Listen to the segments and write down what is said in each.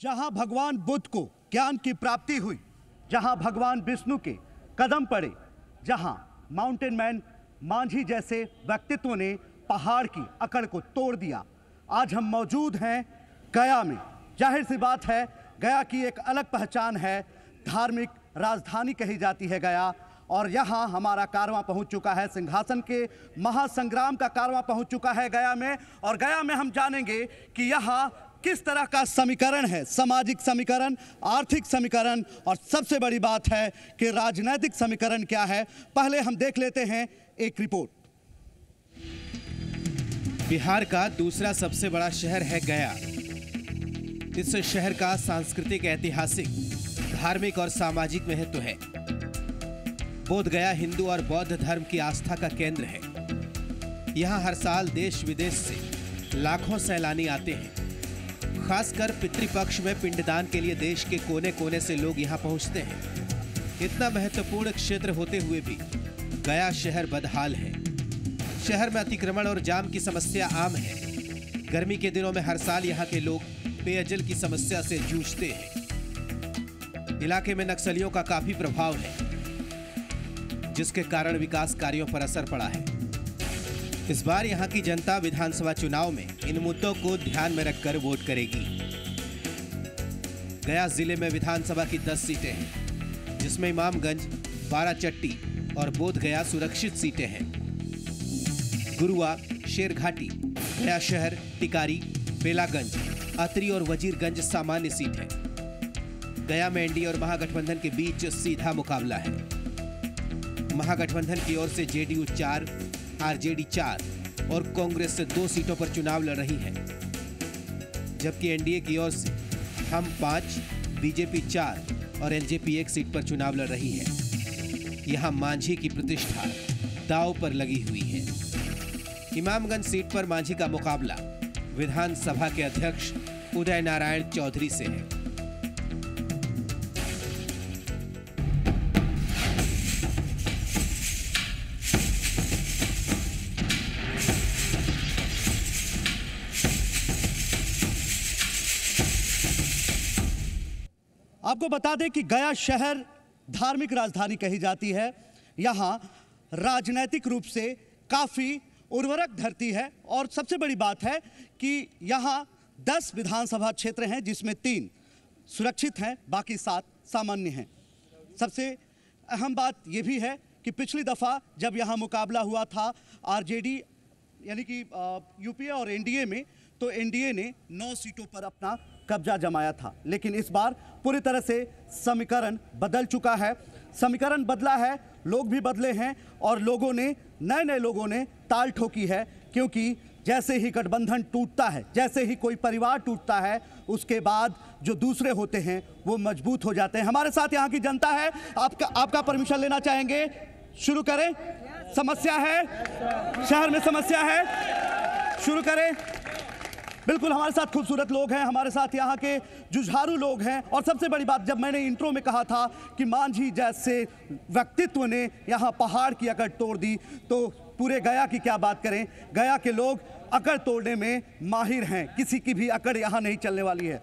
जहां भगवान बुद्ध को ज्ञान की प्राप्ति हुई, जहां भगवान विष्णु के कदम पड़े, जहां माउंटेन मैन मांझी जैसे व्यक्तित्व ने पहाड़ की अकड़ को तोड़ दिया, आज हम मौजूद हैं गया में। जाहिर सी बात है, गया की एक अलग पहचान है, धार्मिक राजधानी कही जाती है गया। और यहाँ हमारा कारवां पहुँच चुका है, सिंहासन के महासंग्राम का कारवां पहुँच चुका है गया में। और गया में हम जानेंगे कि यहाँ किस तरह का समीकरण है, सामाजिक समीकरण, आर्थिक समीकरण, और सबसे बड़ी बात है कि राजनीतिक समीकरण क्या है। पहले हम देख लेते हैं एक रिपोर्ट। बिहार का दूसरा सबसे बड़ा शहर है गया। इस शहर का सांस्कृतिक, ऐतिहासिक, धार्मिक और सामाजिक महत्व है। बोध गया हिंदू और बौद्ध धर्म की आस्था का केंद्र है। यहाँ हर साल देश विदेश से लाखों सैलानी आते हैं। खासकर पितृपक्ष में पिंडदान के लिए देश के कोने कोने से लोग यहाँ पहुँचते हैं। इतना महत्वपूर्ण क्षेत्र होते हुए भी गया शहर बदहाल है। शहर में अतिक्रमण और जाम की समस्या आम है। गर्मी के दिनों में हर साल यहाँ के लोग पेयजल की समस्या से जूझते हैं। इलाके में नक्सलियों का काफी प्रभाव है, जिसके कारण विकास कार्यों पर असर पड़ा है। इस बार यहाँ की जनता विधानसभा चुनाव में इन मुद्दों को ध्यान में रखकर वोट करेगी। गया जिले में विधानसभा की 10 सीटें हैं, जिसमें इमामगंज, बाराचट्टी और बोध गया सुरक्षित सीटें हैं। गुरुआ, शेरघाटी, गया शहर, टिकारी, बेलागंज, अतरी और वजीरगंज सामान्य सीट है। गया में एनडीए और महागठबंधन के बीच सीधा मुकाबला है। महागठबंधन की ओर से जेडीयू 4, आरजेडी 4 और कांग्रेस से 2 सीटों पर चुनाव लड़ रही है, जबकि एनडीए की ओर से हम 5, बीजेपी 4 और एलजेपी 1 सीट पर चुनाव लड़ रही है। यहां मांझी की प्रतिष्ठा दांव पर लगी हुई है। इमामगंज सीट पर मांझी का मुकाबला विधानसभा के अध्यक्ष उदय नारायण चौधरी से है। आपको बता दें कि गया शहर धार्मिक राजधानी कही जाती है। यहाँ राजनीतिक रूप से काफ़ी उर्वरक धरती है। और सबसे बड़ी बात है कि यहाँ 10 विधानसभा क्षेत्र हैं, जिसमें 3 सुरक्षित हैं, बाकी 7 सामान्य हैं। सबसे अहम बात यह भी है कि पिछली दफ़ा जब यहाँ मुकाबला हुआ था आरजेडी यानी कि यूपीए और एनडीए में, तो एनडीए ने 9 सीटों पर अपना कब्जा जमाया था। लेकिन इस बार पूरी तरह से समीकरण बदल चुका है। समीकरण बदला है, लोग भी बदले हैं, और लोगों ने, नए लोगों ने ताल ठोकी है। क्योंकि जैसे ही गठबंधन टूटता है, जैसे ही कोई परिवार टूटता है, उसके बाद जो दूसरे होते हैं वो मजबूत हो जाते हैं। हमारे साथ यहाँ की जनता है, आपका परमिशन लेना चाहेंगे? शुरू करें। समस्या है, शहर में समस्या है, शुरू करें। बिल्कुल, हमारे साथ खूबसूरत लोग हैं, हमारे साथ यहाँ के जुझारू लोग हैं। और सबसे बड़ी बात, जब मैंने इंट्रो में कहा था कि मांझी जैसे व्यक्तित्व ने यहाँ पहाड़ की अकड़ तोड़ दी, तो पूरे गया की क्या बात करें। गया के लोग अकड़ तोड़ने में माहिर हैं, किसी की भी अकड़ यहाँ नहीं चलने वाली है।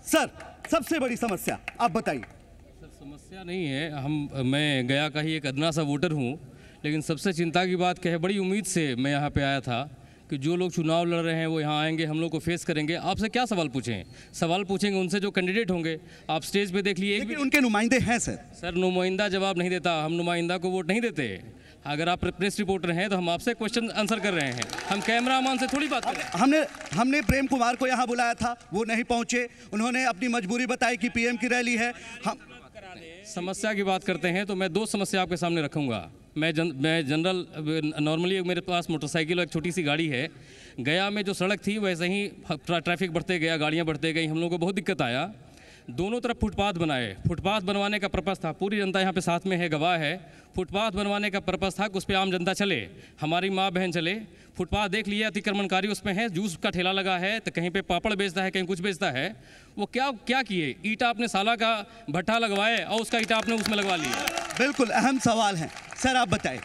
सर, सबसे बड़ी समस्या आप बताइए। सर, समस्या नहीं है, मैं गया का ही एक अदना सा वोटर हूँ, लेकिन सबसे चिंता की बात क्या है, बड़ी उम्मीद से मैं यहाँ पे आया था कि जो लोग चुनाव लड़ रहे हैं वो यहाँ आएंगे, हम लोग को फेस करेंगे। आपसे क्या सवाल पूछें? सवाल पूछेंगे उनसे जो कैंडिडेट होंगे। आप स्टेज पे देख लिए, लेकिन उनके नुमाइंदे हैं सर। सर, नुमाइंदा जवाब नहीं देता, हम नुमाइंदा को वोट नहीं देते। अगर आप प्रेस रिपोर्टर हैं तो हम आपसे क्वेश्चन आंसर कर रहे हैं, हम कैमरामैन से थोड़ी बात कर रहे हैं। हमने प्रेम कुमार को यहाँ बुलाया था, वो नहीं पहुँचे। उन्होंने अपनी मजबूरी बताई कि पीएम की रैली है। हम समस्या की बात करते हैं तो मैं 2 समस्या आपके सामने रखूँगा। मैं जनरल नॉर्मली मेरे पास मोटरसाइकिल और एक छोटी सी गाड़ी है। गया में जो सड़क थी वैसे ही ट्रैफिक बढ़ते गया, गाड़ियाँ बढ़ते गई, हम लोगों को बहुत दिक्कत आया। दोनों तरफ फुटपाथ बनाए। फुटपाथ बनवाने का पर्पज़ था, पूरी जनता यहाँ पे साथ में है, गवाह है। फुटपाथ बनवाने का पर्पज़ था कि उस पर आम जनता चले, हमारी माँ बहन चले। फुटपाथ देख लिए, अतिक्रमणकारी उसमें है, जूस का ठेला लगा है, तो कहीं पे पापड़ बेचता है, कहीं कुछ बेचता है। वो क्या किए, ईटा आपने साला का भट्ठा लगवाए और उसका ईटा आपने उसमें लगवा लिया। बिल्कुल अहम सवाल है, सर आप बताएं।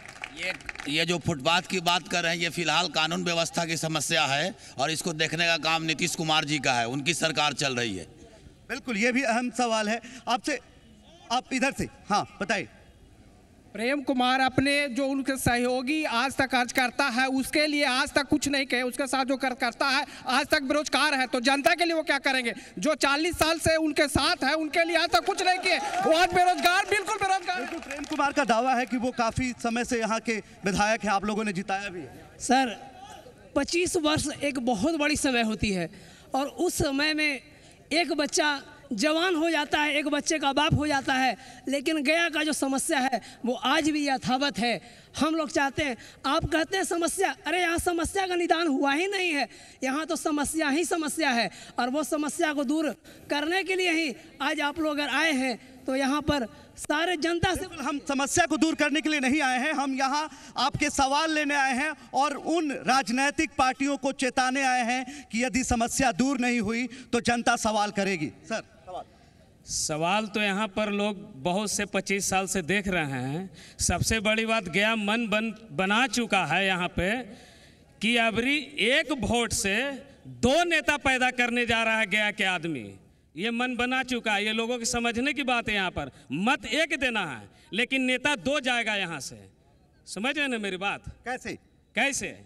ये जो फुटपाथ की बात कर रहे हैं, ये फिलहाल कानून व्यवस्था की समस्या है और इसको देखने का काम नीतीश कुमार जी का है, उनकी सरकार चल रही है। बिल्कुल, ये भी अहम सवाल है आपसे। आप इधर से, हाँ बताइए। प्रेम कुमार अपने जो उनके सहयोगी आज तक कार्य करता है उसके लिए आज तक कुछ नहीं कहे, उसके साथ जो करता है आज तक बेरोजगार है, तो जनता के लिए वो क्या करेंगे? जो 40 साल से उनके साथ है उनके लिए आज तक कुछ नहीं किए, वो आज बेरोजगार, बिल्कुल बेरोजगार। बिल्कुल, प्रेम कुमार का दावा है कि वो काफी समय से यहाँ के विधायक हैं, आप लोगों ने जिताया भी है। सर 25 वर्ष एक बहुत बड़ी समय होती है और उस समय में एक बच्चा जवान हो जाता है, एक बच्चे का बाप हो जाता है, लेकिन गया का जो समस्या है वो आज भी यथावत है। हम लोग चाहते हैं, आप कहते हैं समस्या, अरे यहाँ समस्या का निदान हुआ ही नहीं है, यहाँ तो समस्या ही समस्या है और वो समस्या को दूर करने के लिए ही आज आप लोग अगर आए हैं तो यहाँ पर सारे जनता से। हम समस्या को दूर करने के लिए नहीं आए हैं, हम यहाँ आपके सवाल लेने आए हैं और उन राजनीतिक पार्टियों को चेताने आए हैं कि यदि समस्या दूर नहीं हुई तो जनता सवाल करेगी। सर सवाल तो यहाँ पर लोग बहुत से 25 साल से देख रहे हैं। सबसे बड़ी बात, गया मन बना चुका है यहाँ पे कि अबरी एक वोट से 2 नेता पैदा करने जा रहा है गया के आदमी। ये मन बना चुका है, ये लोगों की समझने की बात है। यहाँ पर मत एक देना है लेकिन नेता 2 जाएगा यहाँ से, समझ रहे ना मेरी बात? कैसे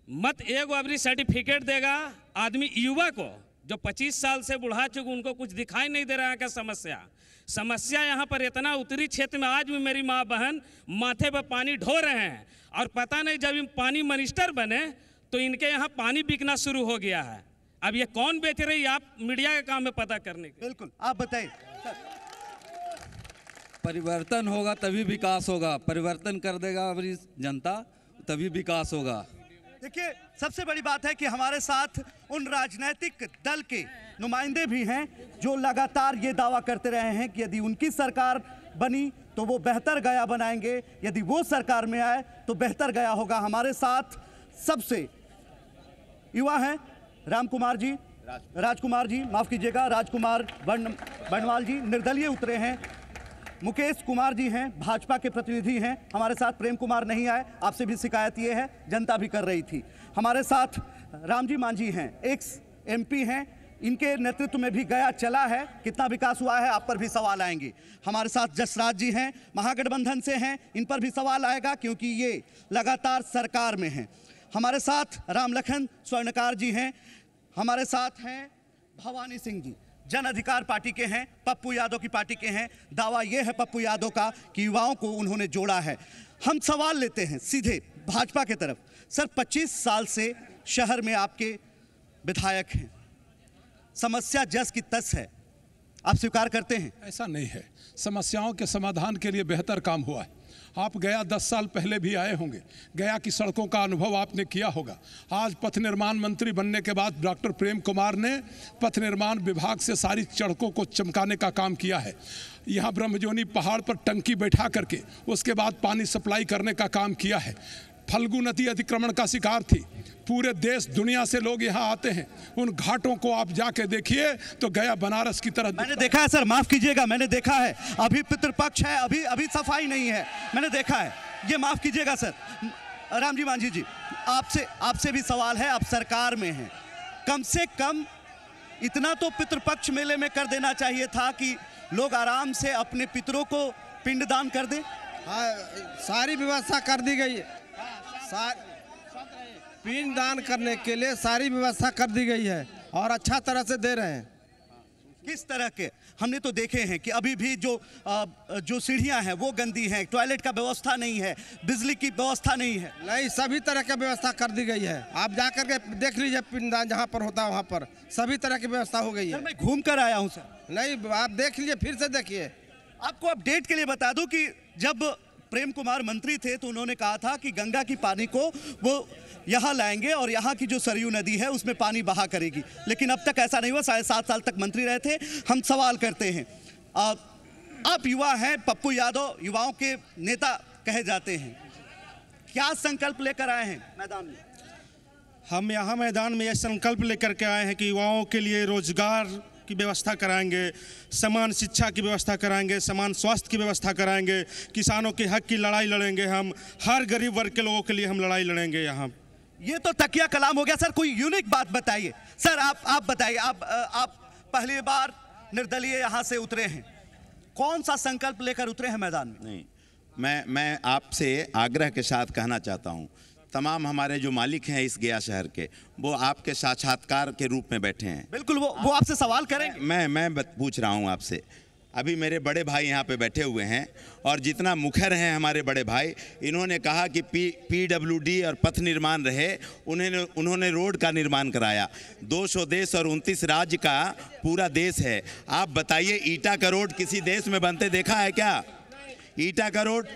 मत एक अबरी सर्टिफिकेट देगा आदमी युवा को जो 25 साल से बुढ़ा चुके, उनको कुछ दिखाई नहीं दे रहा है क्या समस्या यहाँ पर इतना उत्तरी क्षेत्र में आज भी मेरी माँ बहन माथे पर पानी ढो रहे हैं और पता नहीं जब पानी मिनिस्टर बने तो इनके यहाँ पानी बिकना शुरू हो गया है। अब ये कौन बेच रही है, आप मीडिया का काम है पता करने के। बिल्कुल, आप बताइए। परिवर्तन होगा तभी विकास होगा, परिवर्तन कर देगा हमारी जनता तभी विकास होगा। देखिए, सबसे बड़ी बात है कि हमारे साथ उन राजनीतिक दल के नुमाइंदे भी हैं जो लगातार ये दावा करते रहे हैं कि यदि उनकी सरकार बनी तो वो बेहतर गया बनाएंगे, यदि वो सरकार में आए तो बेहतर गया होगा। हमारे साथ सबसे युवा हैं राजकुमार जी, माफ कीजिएगा, राजकुमार बर्णवाल जी निर्दलीय उतरे हैं। मुकेश कुमार जी हैं, भाजपा के प्रतिनिधि हैं। हमारे साथ प्रेम कुमार नहीं आए, आपसे भी शिकायत ये है, जनता भी कर रही थी। हमारे साथ रामजी मांझी हैं, एक्स एमपी हैं, इनके नेतृत्व में भी गया चला है, कितना विकास हुआ है आप पर भी सवाल आएंगे। हमारे साथ जसराज जी हैं, महागठबंधन से हैं, इन पर भी सवाल आएगा क्योंकि ये लगातार सरकार में हैं। हमारे साथ रामलखन स्वर्णकार जी हैं, हमारे साथ हैं भवानी सिंह जी, जन अधिकार पार्टी के हैं, पप्पू यादव की पार्टी के हैं। दावा यह है पप्पू यादव का कि युवाओं को उन्होंने जोड़ा है। हम सवाल लेते हैं सीधे भाजपा के तरफ। सर 25 साल से शहर में आपके विधायक हैं, समस्या जस की तस है, आप स्वीकार करते हैं? ऐसा नहीं है, समस्याओं के समाधान के लिए बेहतर काम हुआ है। आप गया 10 साल पहले भी आए होंगे, गया की सड़कों का अनुभव आपने किया होगा। आज पथ निर्माण मंत्री बनने के बाद डॉक्टर प्रेम कुमार ने पथ निर्माण विभाग से सारी सड़कों को चमकाने का काम किया है। यहाँ ब्रह्मजोनी पहाड़ पर टंकी बैठा करके उसके बाद पानी सप्लाई करने का काम किया है। फल्गु नदी अतिक्रमण का शिकार थी, पूरे देश दुनिया से लोग यहाँ आते हैं। उन घाटों को आप जाके देखिए तो गया बनारस की तरह। मैंने देखा है सर, माफ कीजिएगा, मैंने देखा है, अभी पितृपक्ष है, अभी सफाई नहीं है, मैंने देखा है, ये माफ कीजिएगा सर। रामजी मांझी जी, आपसे भी सवाल है, आप सरकार में हैं, कम से कम इतना तो पितृपक्ष मेले में कर देना चाहिए था कि लोग आराम से अपने पितरों को पिंडदान कर दें। हाँ, सारी व्यवस्था कर दी गई है, पिंड दान करने के लिए सारी व्यवस्था कर दी गई है और अच्छा तरह से दे रहे हैं। किस तरह के? हमने तो देखे हैं कि अभी भी जो सीढ़ियां हैं वो गंदी हैं, टॉयलेट का व्यवस्था नहीं है, बिजली की व्यवस्था नहीं है। नहीं, सभी तरह की व्यवस्था कर दी गई है, आप जाकर के देख लीजिए, पिंडदान जहाँ पर होता है वहाँ पर सभी तरह की व्यवस्था हो गई है। मैं घूम कर आया हूँ सर। नहीं, आप देख लीजिए, फिर से देखिए। आपको अपडेट के लिए बता दूं कि जब प्रेम कुमार मंत्री थे तो उन्होंने कहा था कि गंगा की पानी को वो यहाँ लाएंगे और यहाँ की जो सरयू नदी है उसमें पानी बहा करेगी, लेकिन अब तक ऐसा नहीं हुआ। 7.5 साल तक मंत्री रहे थे। हम सवाल करते हैं, आप युवा हैं, पप्पू यादव युवाओं के नेता कहे जाते हैं, क्या संकल्प लेकर आए हैं मैदान में? हम यहाँ मैदान में यह संकल्प लेकर के आए हैं कि युवाओं के लिए रोजगार की व्यवस्था कराएंगे, समान शिक्षा की व्यवस्था कराएंगे, समान स्वास्थ्य की व्यवस्था कराएंगे, किसानों के हक की लड़ाई लड़ेंगे, हम हर गरीब वर्ग के लोगों के लिए हम लड़ाई लड़ेंगे यहाँ। ये तो तकिया कलाम हो गया सर, कोई यूनिक बात बताइए सर। आप बताइए, आप पहली बार निर्दलीय यहाँ से उतरे हैं, कौन सा संकल्प लेकर उतरे हैं मैदान में? नहीं, मैं आपसे आग्रह के साथ कहना चाहता हूँ, तमाम हमारे जो मालिक हैं इस गया शहर के, वो आपके साक्षात्कार के रूप में बैठे हैं। बिल्कुल, वो आपसे सवाल करेंगे। मैं पूछ रहा हूँ आपसे। अभी मेरे बड़े भाई यहाँ पे बैठे हुए हैं और जितना मुखर हैं हमारे बड़े भाई, इन्होंने कहा कि PWD और पथ निर्माण रहे, उन्होंने रोड का निर्माण कराया। 200 देश और 29 राज्य का पूरा देश है। आप बताइए, ईटा का रोड किसी देश में बनते देखा है क्या? ईटा का रोड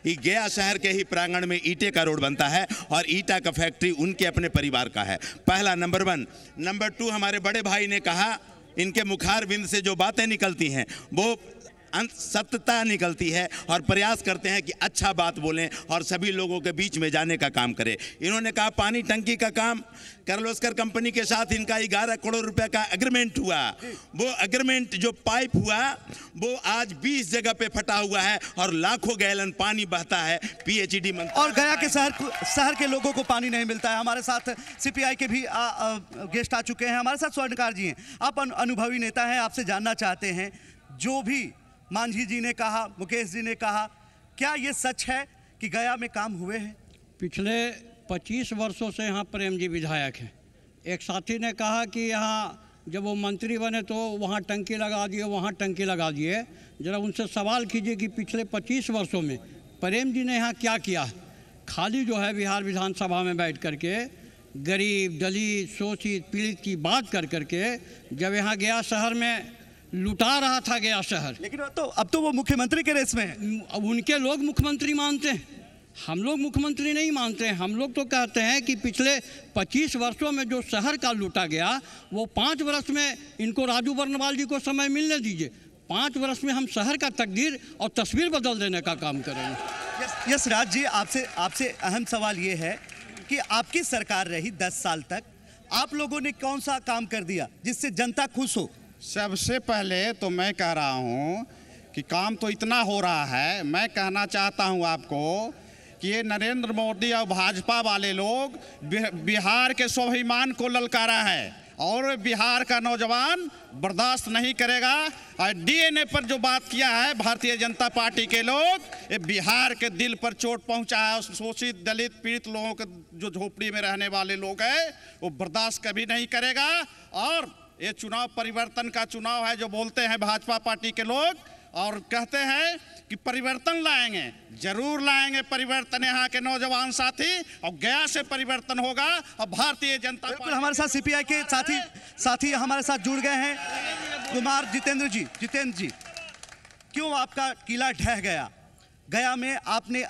ये गया शहर के ही प्रांगण में ईटे का रोड बनता है और ईटा का फैक्ट्री उनके अपने परिवार का है। पहला, नंबर 1। नंबर 2, हमारे बड़े भाई ने कहा, इनके मुखार बिंद से जो बातें निकलती हैं वो सत्यता निकलती है और प्रयास करते हैं कि अच्छा बात बोलें और सभी लोगों के बीच में जाने का काम करें। इन्होंने कहा पानी टंकी का काम किर्लोस्कर कंपनी के साथ इनका 11 करोड़ रुपए का एग्रीमेंट हुआ। वो एग्रीमेंट जो पाइप हुआ वो आज 20 जगह पे फटा हुआ है और लाखों गैलन पानी बहता है। PhD मंत्री और गया के शहर के लोगों को पानी नहीं मिलता है। हमारे साथ CPI के भी गेस्ट आ चुके हैं, हमारे साथ स्वर्णकार जी हैं। आप अनुभवी नेता हैं, आपसे जानना चाहते हैं, जो भी मांझी जी ने कहा, मुकेश जी ने कहा, क्या ये सच है कि गया में काम हुए हैं? पिछले 25 वर्षों से यहाँ प्रेम जी विधायक हैं। एक साथी ने कहा कि यहाँ जब वो मंत्री बने तो वहाँ टंकी लगा दिए, वहाँ टंकी लगा दिए। जरा उनसे सवाल कीजिए कि पिछले 25 वर्षों में प्रेम जी ने यहाँ क्या किया है? खाली जो है बिहार विधानसभा में बैठ करके गरीब, दलित, शोषित, पीड़ित की बात कर करके जब यहाँ गया शहर में लुटा रहा था गया शहर। लेकिन अब तो वो मुख्यमंत्री के रेस में है। अब उनके लोग मुख्यमंत्री मानते हैं, हम लोग मुख्यमंत्री नहीं मानते हैं। हम लोग तो कहते हैं कि पिछले 25 वर्षों में जो शहर का लूटा गया वो 5 वर्ष में इनको राजू बर्नवाल जी को समय मिलने दीजिए। 5 वर्ष में हम शहर का तकदीर और तस्वीर बदल देने का काम करेंगे। यस राज जी, आपसे अहम सवाल ये है कि आपकी सरकार रही 10 साल तक, आप लोगों ने कौन सा काम कर दिया जिससे जनता खुश हो? सबसे पहले तो मैं कह रहा हूँ कि काम तो इतना हो रहा है, मैं कहना चाहता हूँ आपको कि ये नरेंद्र मोदी और भाजपा वाले लोग बिहार के स्वाभिमान को ललकारा है और बिहार का नौजवान बर्दाश्त नहीं करेगा। और DNA पर जो बात किया है भारतीय जनता पार्टी के लोग, ये बिहार के दिल पर चोट पहुंचा है। शोषित, दलित, पीड़ित लोगों के जो झोपड़ी में रहने वाले लोग हैं वो बर्दाश्त कभी नहीं करेगा। और ये चुनाव परिवर्तन का चुनाव है जो बोलते हैं भाजपा पार्टी के लोग और कहते हैं कि परिवर्तन लाएंगे, जरूर लाएंगे परिवर्तन। यहाँ के नौजवान साथी और गया से परिवर्तन होगा और भारतीय जनता पार्टी। हमारे साथ CPI के साथी हमारे साथ जुड़ गए हैं। कुमार जितेंद्र जी, क्यों आपका किला ढह गया? गया में आपने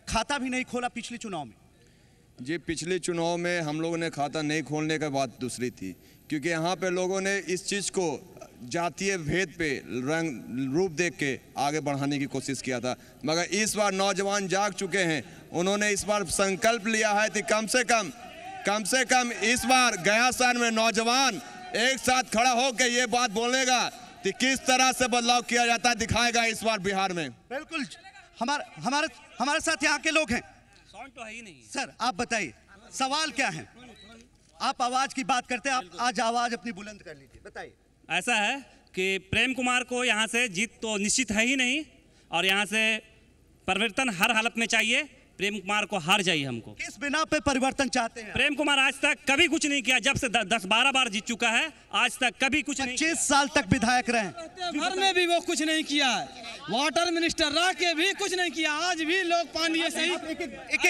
खाता भी नहीं खोला पिछले चुनाव में। जी, पिछले चुनाव में हम लोगों ने खाता नहीं खोलने की बात दूसरी थी, क्योंकि यहाँ पे लोगों ने इस चीज़ को जातीय भेद पे रंग रूप देख के आगे बढ़ाने की कोशिश किया था। मगर इस बार नौजवान जाग चुके हैं, उन्होंने इस बार संकल्प लिया है कि कम से कम इस बार गया शहर में नौजवान एक साथ खड़ा होकर ये बात बोलेगा कि किस तरह से बदलाव किया जाता है, दिखाएगा इस बार बिहार में। बिल्कुल, हमारे साथ यहाँ के लोग हैं। तो है ही नहीं। सर आप बताइए, सवाल क्या है? आप आवाज की बात करते हैं, आप आज आवाज अपनी बुलंद कर लीजिए, बताइए। ऐसा है कि प्रेम कुमार को यहाँ से जीत तो निश्चित है ही नहीं और यहाँ से परिवर्तन हर हालत में चाहिए। प्रेम कुमार को हार जाइए हमको। किस बिना पे परिवर्तन चाहते हैं? प्रेम कुमार आज तक कभी कुछ नहीं किया, जब से 10-12 बार जीत चुका है, आज तक कभी कुछ नहीं। 25 साल तक विधायक रहे, घर में भी वो कुछ नहीं किया है, वाटर मिनिस्टर रह के भी कुछ नहीं किया। आज भी लोग पानी ऐसे ही एक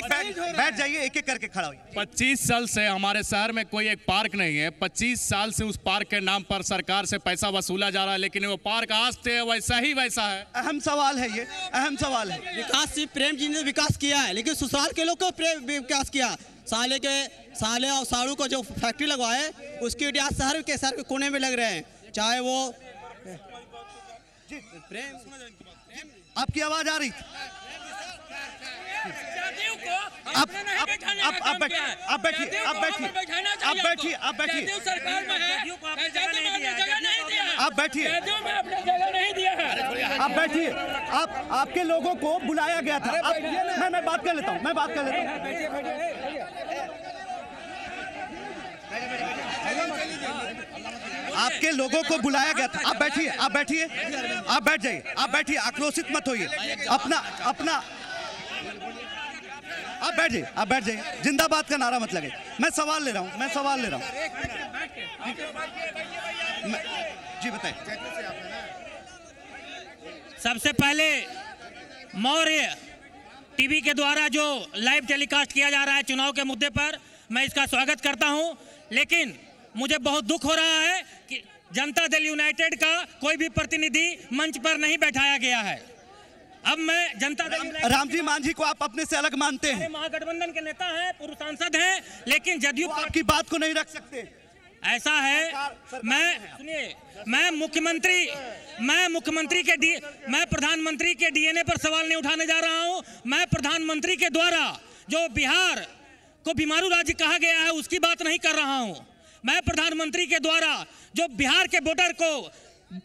बैठ जाइए, एक एक करके खड़ा होइए। 25 साल से हमारे शहर में कोई एक पार्क नहीं है। 25 साल से उस पार्क के नाम पर सरकार से पैसा वसूला जा रहा है, लेकिन वो पार्क आज से वैसा ही वैसा है। अहम सवाल है, ये अहम सवाल है। विकास सिर्फ प्रेम जी ने विकास किया है, लेकिन ससुराल के लोग को विकास किया। साले और साड़ू को जो फैक्ट्री लगवाए उसकी आज शहर के कोने में लग रहे हैं, चाहे वो आपकी आवाज आ रही। आप बैठिए। आपके लोगों को बुलाया गया था। मैं बात कर लेता हूँ, आपके लोगों को बुलाया गया था। आप बैठिए, आप बैठिए, आप बैठ जाइए, आप बैठिए, आक्रोशित मत होइए। अपना आप बैठ जाइए, आप बैठ जाइए। जिंदाबाद का नारा मत लगे। मैं सवाल ले रहा हूँ, मैं सवाल ले रहा हूँ। जी बताइए। सबसे पहले मौर्य टीवी के द्वारा जो लाइव टेलीकास्ट किया जा रहा है चुनाव के मुद्दे पर, मैं इसका स्वागत करता हूं, लेकिन मुझे बहुत दुख हो रहा है कि जनता दल यूनाइटेड का कोई भी प्रतिनिधि मंच पर नहीं बैठाया गया है। अब मैं जनता दल रामजी मांझी को आप अपने से अलग मानते हैं? महागठबंधन के नेता हैं, पूर्व सांसद हैं, लेकिन जदयू आपकी बात को नहीं रख सकते। ऐसा है, मैं प्रधानमंत्री के डीएनए पर सवाल नहीं उठाने जा रहा हूं। मैं प्रधानमंत्री के द्वारा जो बिहार को बीमारू राज्य कहा गया है उसकी बात नहीं कर रहा हूं। मैं प्रधानमंत्री के द्वारा जो बिहार के बॉर्डर को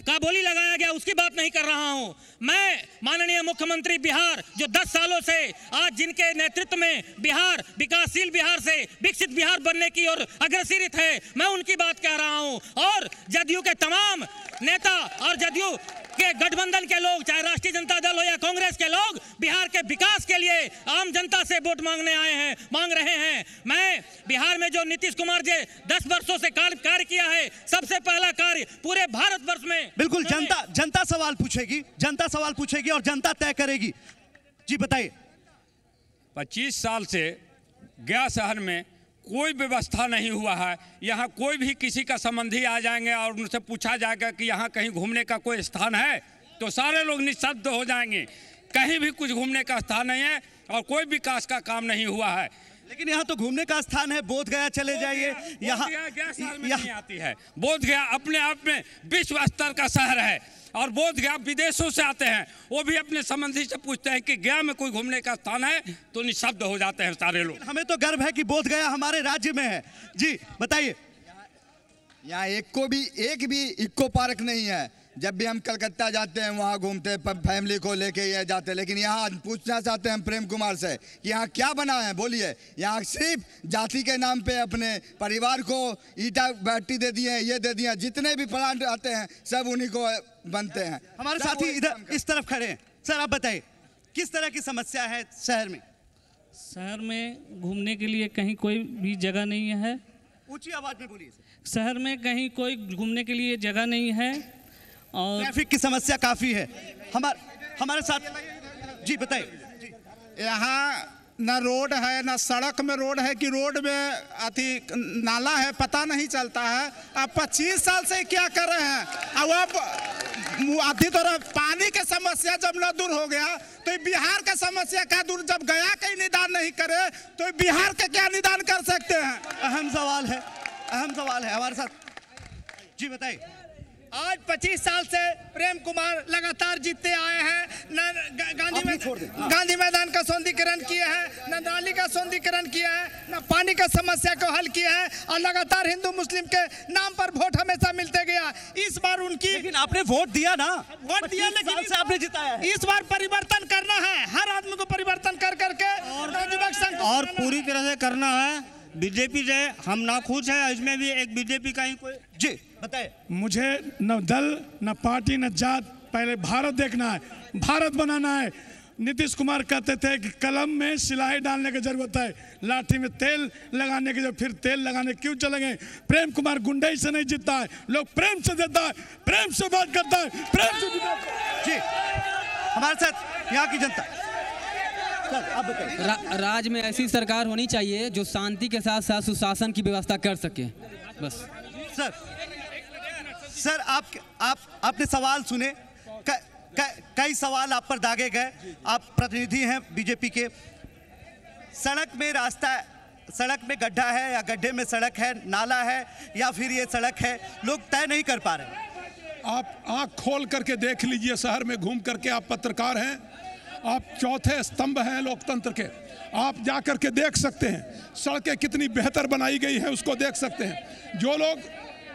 काबोली लगाया गया उसकी बात नहीं कर रहा हूं। मैं माननीय मुख्यमंत्री बिहार जो 10 सालों से आज जिनके नेतृत्व में बिहार विकासशील बिहार से विकसित बिहार बनने की ओर अग्रसर है, मैं उनकी बात कह रहा हूं। और जदयू के तमाम नेता और जदयू के गठबंधन के लोग, चाहे राष्ट्रीय जनता दल हो या कांग्रेस के लोग, बिहार के विकास के लिए आम जनता से वोट मांगने आए हैं, मांग रहे हैं। मैं बिहार में जो नीतीश कुमार जी 10 वर्षों से कार्य किया है, सबसे पहला कार्य पूरे भारतवर्ष में। बिल्कुल, जनता सवाल पूछेगी, जनता सवाल पूछेगी और जनता तय करेगी। जी बताइए। 25 साल से गया शहर में कोई व्यवस्था नहीं हुआ है। यहाँ कोई भी किसी का संबंधी आ जाएंगे और उनसे पूछा जाएगा कि यहाँ कहीं घूमने का कोई स्थान है, तो सारे लोग निशब्द हो जाएंगे। कहीं भी कुछ घूमने का स्थान नहीं है और कोई विकास का काम नहीं हुआ है। लेकिन यहाँ तो घूमने का स्थान है, बोध गया चले जाइए। यहाँ नहीं आती है। बोध गया अपने आप में विश्व स्तर का शहर है और बोध गया विदेशों से आते हैं, वो भी अपने संबंधी से पूछते हैं कि गया में कोई घूमने का स्थान है, तो निशब्द हो जाते हैं सारे लोग। हमें तो गर्व है कि बोध गया हमारे राज्य में है। जी बताइए। यहाँ एक भी इको पार्क नहीं है। जब भी हम कलकत्ता जाते हैं वहाँ घूमते हैं, फैमिली को लेके ये जाते हैं, लेकिन यहाँ पूछना चाहते हैं प्रेम कुमार से कि यहाँ क्या बना है, बोलिए। यहाँ सिर्फ जाति के नाम पे अपने परिवार को ईटा बैठी दे दिए हैं, ये दे दिए हैं। जितने भी प्लांट आते हैं सब उन्हीं को बनते हैं। हमारे साथी इधर इस तरफ खड़े हैं। सर आप बताइए, किस तरह की समस्या है शहर में? शहर में घूमने के लिए कहीं कोई भी जगह नहीं है। ऊंची आवाज में बोलिए। शहर में कहीं कोई घूमने के लिए जगह नहीं है और ट्रैफिक की समस्या काफी है। हमारे साथ जी बताइए। यहाँ न रोड है, न सड़क में रोड है कि रोड में नाला है, पता नहीं चलता है। अब 25 साल से क्या कर रहे हैं? अब आधी तरफ पानी की समस्या जब न दूर हो गया तो बिहार का समस्या क्या दूर? जब गया कहीं निदान नहीं करे तो बिहार का क्या निदान कर सकते हैं? अहम सवाल है, अहम सवाल है। हमारे साथ जी बताइए। आज 25 साल से प्रेम कुमार लगातार जीतते आए हैं। न गांधी मैदान का सौंदर्यीकरण किया है, न नाली का सौंदर्यीकरण किया है, न पानी का समस्या को हल किया है और लगातार हिंदू मुस्लिम के नाम पर वोट हमेशा मिलते गया। इस बार उनकी, लेकिन आपने वोट दिया ना, वोट दिया, लेकिन इस आपने जिताया है। इस बार परिवर्तन करना है, हर आदमी को परिवर्तन कर करके और पूरी तरह से करना है। बीजेपी से हम नाखुश है, इसमें भी एक बीजेपी का ही कोई। जी बताए। मुझे न दल न पार्टी न जात, पहले भारत देखना है, भारत बनाना है। नीतीश कुमार कहते थे कि कलम में सिलाई डालने की जरूरत है, लाठी में तेल लगाने की जरूरत, फिर तेल लगाने क्यों चलेंगे? प्रेम कुमार गुंडई से नहीं जीतता है, लोग प्रेम से देता है, प्रेम से बात करता है, प्रेम से जीता है। जी हमारे साथ यहाँ की जनता। राज्य में ऐसी सरकार होनी चाहिए जो शांति के साथ साथ सुशासन की व्यवस्था कर सके, बस। सर आपने सवाल सुने, कई सवाल आप पर दागे गए। आप प्रतिनिधि हैं बीजेपी के। सड़क में रास्ता, सड़क में गड्ढा है या गड्ढे में सड़क है, नाला है या फिर ये सड़क है, लोग तय नहीं कर पा रहे। आप आंख खोल करके देख लीजिए, शहर में घूम करके। आप पत्रकार हैं, आप चौथे स्तंभ हैं लोकतंत्र के। आप जा करके देख सकते हैं सड़कें कितनी बेहतर बनाई गई हैं, उसको देख सकते हैं। जो लोग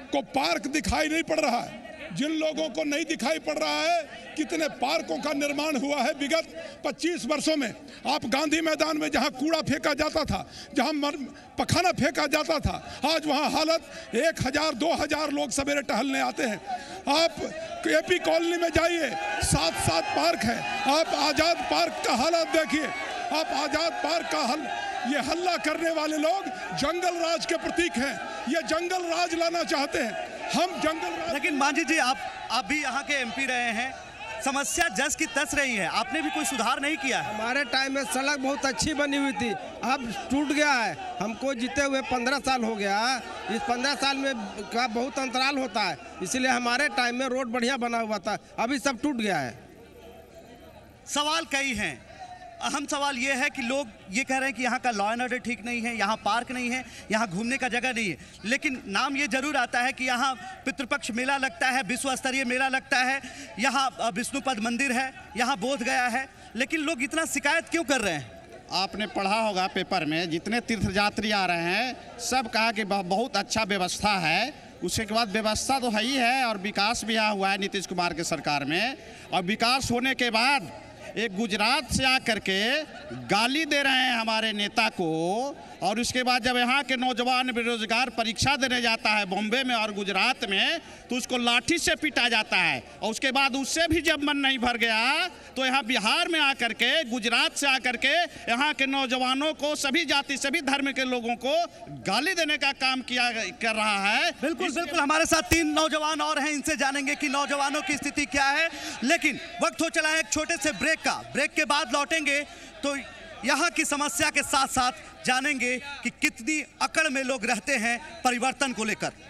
को पार्क दिखाई नहीं पड़ रहा है, जिन लोगों को नहीं दिखाई पड़ रहा है कितने पार्कों का निर्माण हुआ है विगत 25 वर्षों में। आप गांधी मैदान में जहां कूड़ा फेंका जाता था, जहां पखाना फेंका जाता था, आज वहां हालत 1000-2000 लोग सवेरे टहलने आते हैं। आप एपी कॉलोनी में जाइए, 7 पार्क है। आप आज़ाद पार्क का हालत देखिए। आप आज़ाद पार्क का ये हल्ला करने वाले लोग जंगल राज के प्रतीक हैं। ये जंगल राज लाना चाहते हैं। हम जंगल राज। लेकिन मांझी जी, आप भी यहाँ के एमपी रहे हैं, समस्या जस की तस रही है, आपने भी कोई सुधार नहीं किया है। हमारे टाइम में सड़क बहुत अच्छी बनी हुई थी, अब टूट गया है। हमको जीते हुए 15 साल हो गया। इस 15 साल में का बहुत अंतराल होता है, इसलिए हमारे टाइम में रोड बढ़िया बना हुआ था, अभी सब टूट गया है। सवाल कई हैं। अहम सवाल ये है कि लोग ये कह रहे हैं कि यहाँ का लॉ एंड ऑर्डर ठीक नहीं है, यहाँ पार्क नहीं है, यहाँ घूमने का जगह नहीं है। लेकिन नाम ये जरूर आता है कि यहाँ पितृपक्ष मेला लगता है, विश्व स्तरीय मेला लगता है, यहाँ विष्णुपद मंदिर है, यहाँ बोध गया है। लेकिन लोग इतना शिकायत क्यों कर रहे हैं? आपने पढ़ा होगा पेपर में, जितने तीर्थयात्री आ रहे हैं सब कहा कि बहुत अच्छा व्यवस्था है। उसके बाद व्यवस्था तो है ही है और विकास भी यहाँ हुआ है नीतीश कुमार के सरकार में। और विकास होने के बाद एक गुजरात से आकर के गाली दे रहे हैं हमारे नेता को, और उसके बाद जब यहाँ के नौजवान बेरोजगार परीक्षा देने जाता है बॉम्बे में और गुजरात में, तो उसको लाठी से पीटा जाता है। और उसके बाद उससे भी जब मन नहीं भर गया तो यहाँ बिहार में आकर के, गुजरात से आकर के यहाँ के नौजवानों को, सभी जाति सभी धर्म के लोगों को गाली देने का काम कर रहा है। बिल्कुल बिल्कुल, हमारे साथ 3 नौजवान और हैं, इनसे जानेंगे कि नौजवानों की स्थिति क्या है। लेकिन वक्त हो चला है एक छोटे से ब्रेक का। ब्रेक के बाद लौटेंगे तो यहाँ की समस्या के साथ साथ जानेंगे कि कितनी अकड़ में लोग रहते हैं परिवर्तन को लेकर।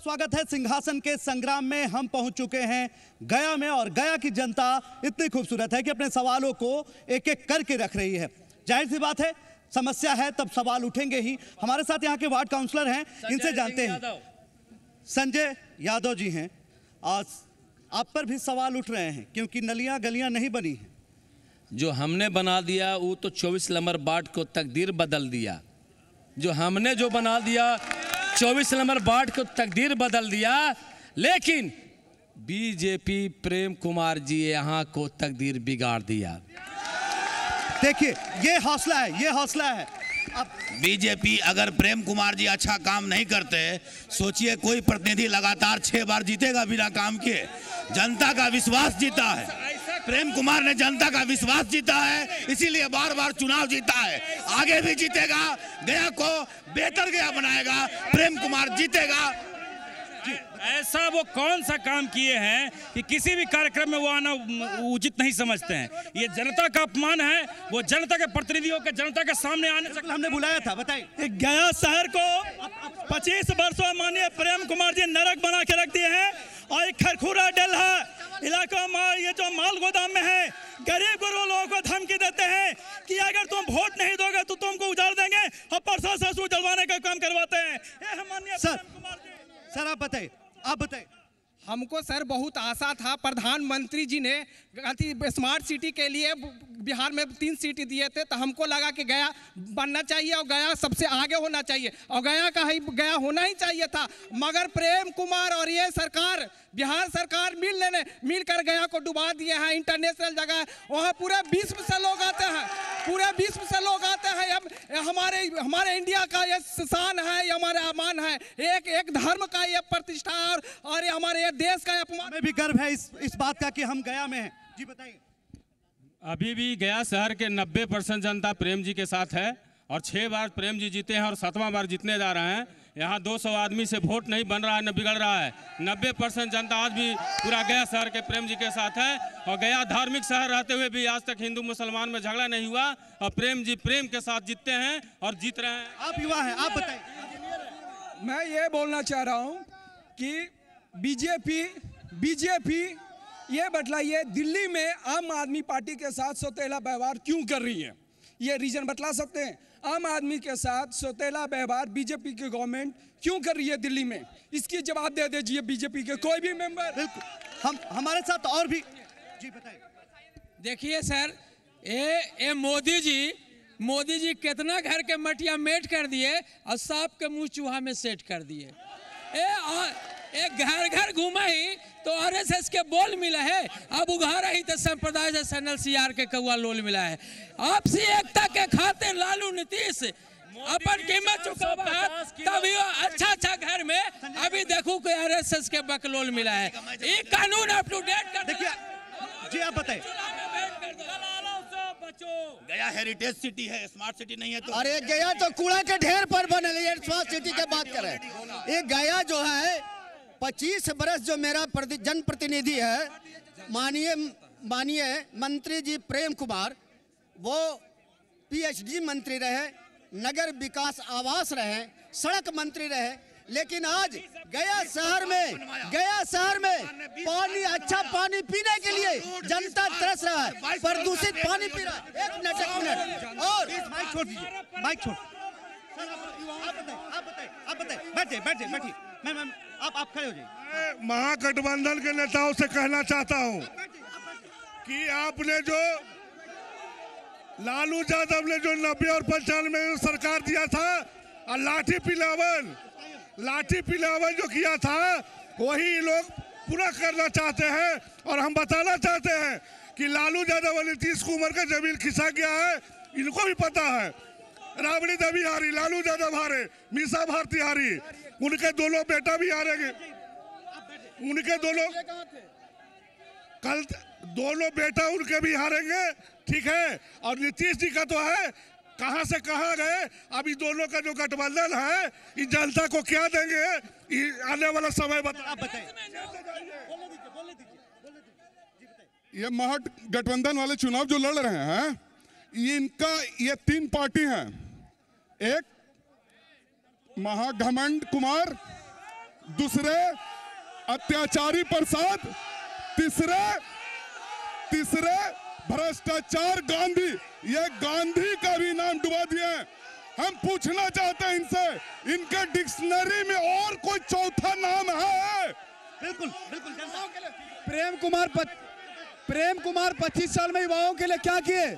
स्वागत है सिंहासन के संग्राम में। हम पहुंच चुके हैं गया में और गया की जनता इतनी खूबसूरत है कि अपने सवालों को एक एक करके रख रही है। जाहिर सी बात है, समस्या है तब सवाल उठेंगे ही। हमारे साथ यहाँ के वार्ड काउंसलर हैं, इनसे जानते हैं। संजय यादव जी हैं। आज आप पर भी सवाल उठ रहे हैं क्योंकि नलियां गलियां नहीं बनी हैं। जो हमने बना दिया वो तो 24 नंबर वार्ड को तकदीर बदल दिया। जो हमने जो बना दिया 24 नंबर वार्ड को तकदीर बदल दिया, लेकिन बीजेपी प्रेम कुमार जी यहाँ को तकदीर बिगाड़ दिया। देखिए, ये हौसला है, ये हौसला है। अब बीजेपी अगर प्रेम कुमार जी अच्छा काम नहीं करते, सोचिए कोई प्रतिनिधि लगातार 6 बार जीतेगा बिना काम किए। जनता का विश्वास जीता है, प्रेम कुमार ने जनता का विश्वास जीता है, इसीलिए बार बार चुनाव जीता है। आगे भी जीतेगा, गया को बेहतर गया बनाएगा, प्रेम कुमार जीतेगा। ऐसा वो कौन सा काम किए हैं कि किसी भी कार्यक्रम में वो आना उचित नहीं समझते हैं। ये जनता का अपमान है। वो जनता के प्रतिनिधियों के जनता के सामने आने से हमने बुलाया था, बताइए। गया शहर को 25 वर्षों में माननीय प्रेम कुमार जी नरक बना के रख दिए हैं। और एक खरखुरा डल है इलाका में, ये जो माल गोदाम में है, गरीब गुरबा लोगों को धमकी देते हैं कि अगर तुम वोट नहीं दोगे तो तुमको उजाड़ देंगे और परसों से जलवाने का काम करवाते हैं। ये माननीय प्रेम कुमार जी। सर आप बताइए, आप बताइए। हमको सर बहुत आशा था, प्रधानमंत्री जी ने स्मार्ट सिटी के लिए बिहार में 3 सीट दिए थे, तो हमको लगा कि गया बनना चाहिए और गया सबसे आगे होना चाहिए और गया होना ही चाहिए था। मगर प्रेम कुमार और ये सरकार, बिहार सरकार मिलकर गया को डुबा दिए हैं। इंटरनेशनल जगह, वहाँ पूरे विश्व से लोग आते हैं, पूरे विश्व से लोग आते हैं। अब हमारे इंडिया का ये शान है, ये हमारा अमान है, एक धर्म का ये प्रतिष्ठा और ये हमारे देश का अपमान। हमें भी गर्व है इस बात का कि हम गया में हैं। जी बताइए। अभी भी गया शहर के 90% जनता प्रेम जी के साथ है और 6 बार प्रेम जी जीते हैं और 7वां बार जीतने जा रहे हैं। यहाँ 200 आदमी से वोट नहीं बन रहा है, न बिगड़ रहा है। 90% जनता आज भी पूरा गया शहर के प्रेम जी के साथ है। और गया धार्मिक शहर रहते हुए भी आज तक हिंदू मुसलमान में झगड़ा नहीं हुआ और प्रेम जी प्रेम के साथ जीतते हैं और जीत रहे हैं। आप युवा हैं, आप बताइए। मैं ये बोलना चाह रहा हूँ कि बीजेपी ये बतलाइए दिल्ली में आम आदमी पार्टी के साथ सौतेला व्यवहार क्यों कर रही है, ये रीजन बतला सकते हैं? आम आदमी के साथ सौतेला व्यवहार बीजेपी की गवर्नमेंट क्यों कर रही है दिल्ली में? इसकी जवाब दे दीजिए बीजेपी के कोई भी मेंबर। हम हमारे साथ और भी जी बताइए। देखिए सर, ये मोदी जी कितना घर के मटिया मेट कर दिए और सांप के मुंह चूहा में सेट कर दिए। एक घर घर घूमा ही तो आरएसएस के बोल मिला है, अब उघारा ही तो संप्रदाय से NLCR के कौआ लोल मिला है। आपसी एकता के खातिर लालू नीतीश अपन कीमत चुकावा है, तभी अच्छा घर में अभी देखो कि आरएसएस के बकलोल मिला है। ये कानून अप टू डेट कर देखिए जी, आप बताइए। गया हेरिटेज सिटी है, स्मार्ट सिटी नहीं है तो। अरे गया तो कूड़ा के ढेर पर बने, ये स्मार्ट सिटी की बात करें। ये गया जो है 25 बरस जो मेरा जनप्रतिनिधि है माननीय मंत्री जी प्रेम कुमार, वो PhD मंत्री रहे, नगर विकास आवास रहे, सड़क मंत्री रहे, लेकिन आज गया शहर में पानी, अच्छा पानी पीने के लिए जनता तरस रहा है, प्रदूषित पानी पी रहा है। एक मिनट और माइक छोड़। आप बताइए, बैठिए। मैं आप खड़े हो जाइए। महागठबंधन के नेताओं से कहना चाहता हूं कि आपने जो लालू यादव ने जो 90 और 95 में सरकार दिया था और लाठी पिलावन जो किया था वही लोग पूरा करना चाहते हैं। और हम बताना चाहते हैं कि लालू यादव और नीतीश कुमार का जमीन खिसा गया है, इनको भी पता है। राबड़ी देवी हारी, लालू यादव हारे, मीसा भारती हारी, उनके दोनों बेटा भी हारेंगे, उनके दोनों बेटा उनके भी हारेंगे, ठीक है। और नीतीश जी का तो है, कहां से कहां गए। अभी दोनों का जो गठबंधन है इस जनता को क्या देंगे, आने वाला समय बताइए। ये महागठबंधन वाले चुनाव जो लड़ रहे हैं, ये 3 पार्टी हैं। एक महाघमंड कुमार, दूसरे अत्याचारी प्रसाद, तीसरे भ्रष्टाचार गांधी। ये गांधी का भी नाम डुबा दिए। हम पूछना चाहते हैं इनसे, इनके डिक्शनरी में और कोई चौथा नाम है? बिल्कुल। प्रेम कुमार 25 साल में युवाओं के लिए क्या किए?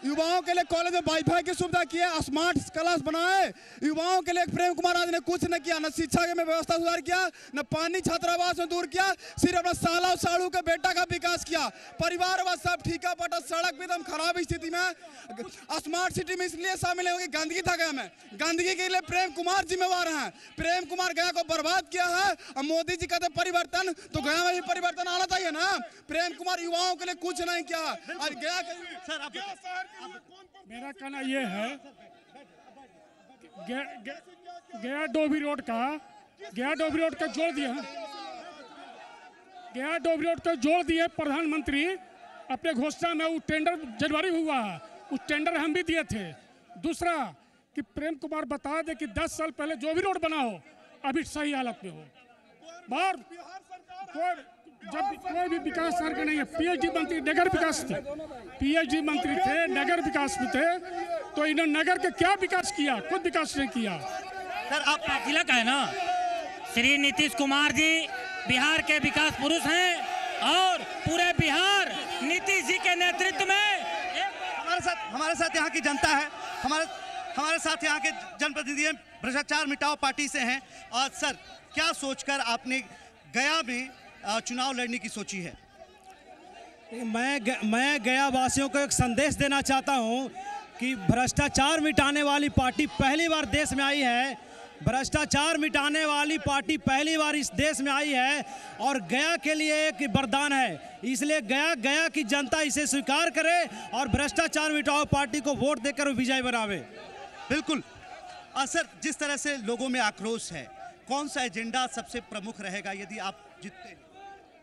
युवाओं के लिए कॉलेज में वाईफाई की सुविधा की है, स्मार्ट क्लास बनाए। युवाओं के लिए प्रेम कुमार आज ने कुछ न किया, न शिक्षा में व्यवस्था सुधार किया, न पानी छात्रावास में दूर किया, सिर्फ अपना साला और साड़ू के बेटा का विकास किया। परिवार व सब ठीका पटा, सड़क भी एकदम खराब स्थिति में। स्मार्ट सिटी में इसलिए शामिल होगी गंदगी था गया में, गंदगी के लिए प्रेम कुमार जिम्मेवार है। प्रेम कुमार गया को बर्बाद किया है। और मोदी जी कहते परिवर्तन, तो गया में भी परिवर्तन आना चाहिए ना। प्रेम कुमार युवाओं के लिए कुछ नहीं किया। और गया मेरा कहना ये है, गया डोभी रोड का जोड़ दिया, गया डोभी रोड का जोड़ दिए प्रधानमंत्री अपने घोषणा में। वो टेंडर जनवरी में हुआ है, उस टेंडर हम भी दिए थे। दूसरा कि प्रेम कुमार बता दे कि 10 साल पहले जो भी रोड बना हो अभी सही हालत में हो। जब कोई भी विकास सरकार नहीं है, PhD मंत्री नगर विकास थे, PhD मंत्री थे, नगर विकास में थे, तो इन्होंने नगर के क्या विकास किया? खुद विकास नहीं किया। सर आप तिलक है ना, श्री नीतीश कुमार जी बिहार के विकास पुरुष हैं और पूरे बिहार नीतीश जी के नेतृत्व में। हमारे साथ यहाँ की जनता है, हमारे साथ यहाँ के जनप्रतिनिधि हैं, भ्रष्टाचार मिटाओ पार्टी से हैं। और सर, क्या सोचकर आपने गया में चुनाव लड़ने की सोची है? मैं गया वासियों को एक संदेश देना चाहता हूं कि भ्रष्टाचार मिटाने वाली पार्टी पहली बार देश में आई है। भ्रष्टाचार मिटाने वाली पार्टी पहली बार इस देश में आई है और गया के लिए एक वरदान है। इसलिए गया की जनता इसे स्वीकार करे और भ्रष्टाचार मिटाओ पार्टी को वोट देकर विजय बनावे। बिल्कुल। सर, जिस तरह से लोगों में आक्रोश है, कौन सा एजेंडा सबसे प्रमुख रहेगा यदि आप जीतते हैं?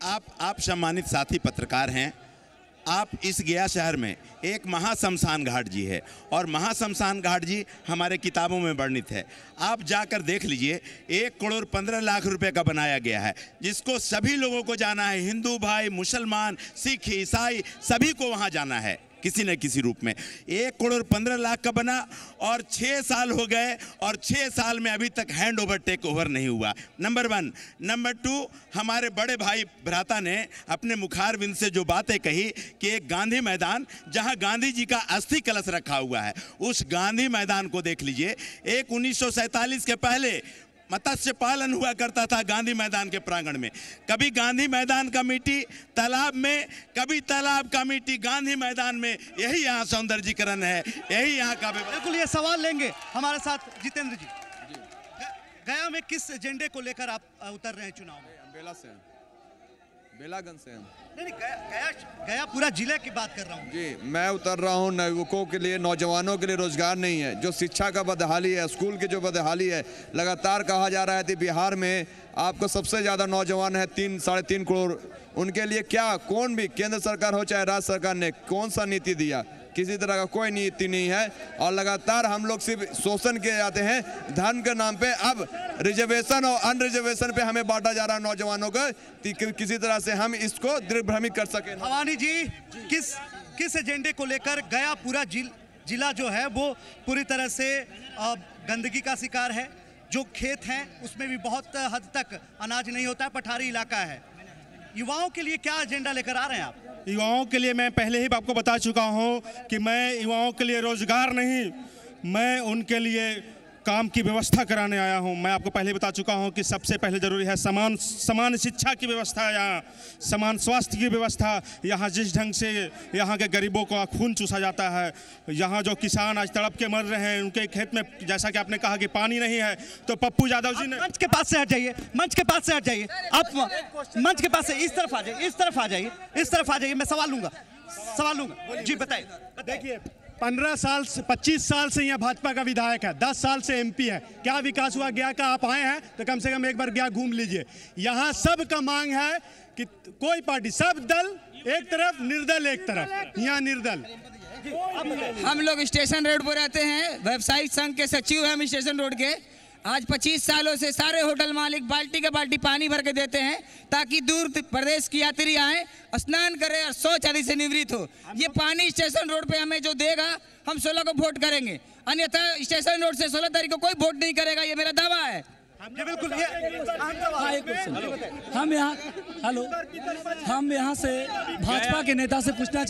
आप सम्मानित साथी पत्रकार हैं आप इस गया शहर में एक महाशमशान घाट जी है और महाशमशान घाट जी हमारे किताबों में वर्णित है। आप जाकर देख लीजिए, 1,15,00,000 रुपए का बनाया गया है, जिसको सभी लोगों को जाना है, हिंदू भाई, मुसलमान, सिख, ईसाई, सभी को वहाँ जाना है किसी न किसी रूप में। 1,15,00,000 का बना और 6 साल हो गए और 6 साल में अभी तक हैंड ओवर टेक ओवर नहीं हुआ। नंबर 1। नंबर 2, हमारे बड़े भाई भ्राता ने अपने मुखारबिंद से जो बातें कही कि एक गांधी मैदान जहां गांधी जी का अस्थि कलश रखा हुआ है, उस गांधी मैदान को देख लीजिए। एक 1947 के पहले मत्स्य पालन हुआ करता था गांधी मैदान के प्रांगण में। कभी गांधी मैदान का मिट्टी तालाब में, कभी तालाब का मिट्टी गांधी मैदान में। यही यहाँ सौंदर्यीकरण है, यही यहाँ का। बिल्कुल, ये सवाल लेंगे हमारे साथ जितेंद्र जी। गया में किस एजेंडे को लेकर आप उतर रहे हैं चुनाव में? बेला से, बेलागंज से हम। नहीं, गया पूरा जिले की बात कर रहा हूँ जी। मैं उतर रहा हूँ युवकों के लिए, नौजवानों के लिए रोजगार नहीं है, जो शिक्षा का बदहाली है, स्कूल की जो बदहाली है। लगातार कहा जा रहा है कि बिहार में आपको सबसे ज़्यादा नौजवान है 3-3.5 करोड़। उनके लिए क्या, कौन भी केंद्र सरकार हो चाहे राज्य सरकार ने कौन सा नीति दिया? किसी तरह का कोई नीति नहीं है और लगातार हम लोग सिर्फ शोषण किए जाते हैं धन के नाम पे। अब रिजर्वेशन और अनरिजर्वेशन पे हमें बांटा जा रहा है नौजवानों को, किसी तरह से हम इसको दिग्भ्रमित कर सकें। भवानी जी, किस एजेंडे को लेकर गया पूरा जिला जो है वो पूरी तरह से गंदगी का शिकार है? जो खेत हैं उसमें भी बहुत हद तक अनाज नहीं होता है, पठारी इलाका है। युवाओं के लिए क्या एजेंडा लेकर आ रहे हैं आप? युवाओं के लिए मैं पहले ही आपको बता चुका हूं कि मैं युवाओं के लिए रोजगार नहीं, मैं उनके लिए काम की व्यवस्था कराने आया हूं। मैं आपको पहले बता चुका हूं कि सबसे पहले ज़रूरी है समान शिक्षा की व्यवस्था, यहाँ समान स्वास्थ्य की व्यवस्था। यहाँ जिस ढंग से यहाँ के गरीबों का खून चूसा जाता है, यहाँ जो किसान आज तड़प के मर रहे हैं, उनके खेत में जैसा कि आपने कहा कि पानी नहीं है, तो पप्पू यादव जी ने मंच के पास से हट जाइए, मंच के पास से हट जाइए, आप मंच के पास से इस तरफ आ जाइए, इस तरफ आ जाइए, इस तरफ आ जाइए। मैं सवाल लूंगा जी, बताइए। देखिए, 15 साल से 25 साल से यहाँ भाजपा का विधायक है, 10 साल से एमपी है। क्या विकास हुआ गया का? आप आए हैं तो कम से कम एक बार गया घूम लीजिए। यहाँ सबका मांग है कि कोई पार्टी, सब दल एक तरफ, निर्दल एक तरफ। यहाँ निर्दल। हम लोग स्टेशन रोड पर रहते हैं, व्यवसायिक संघ के सचिव हैं हम स्टेशन रोड के। आज 25 सालों से सारे होटल मालिक बाल्टी के बाल्टी पानी भर के देते हैं ताकि दूर प्रदेश की यात्री आए, स्नान करें और शौच आदि से निवृत्त हो। ये पानी स्टेशन रोड पे हमें जो देगा, हम 16 को वोट करेंगे, अन्यथा स्टेशन रोड से 16 तारीख को कोई वोट नहीं करेगा, ये मेरा दावा है। बिल्कुल। हम यहाँ से भाजपा के नेता से पूछना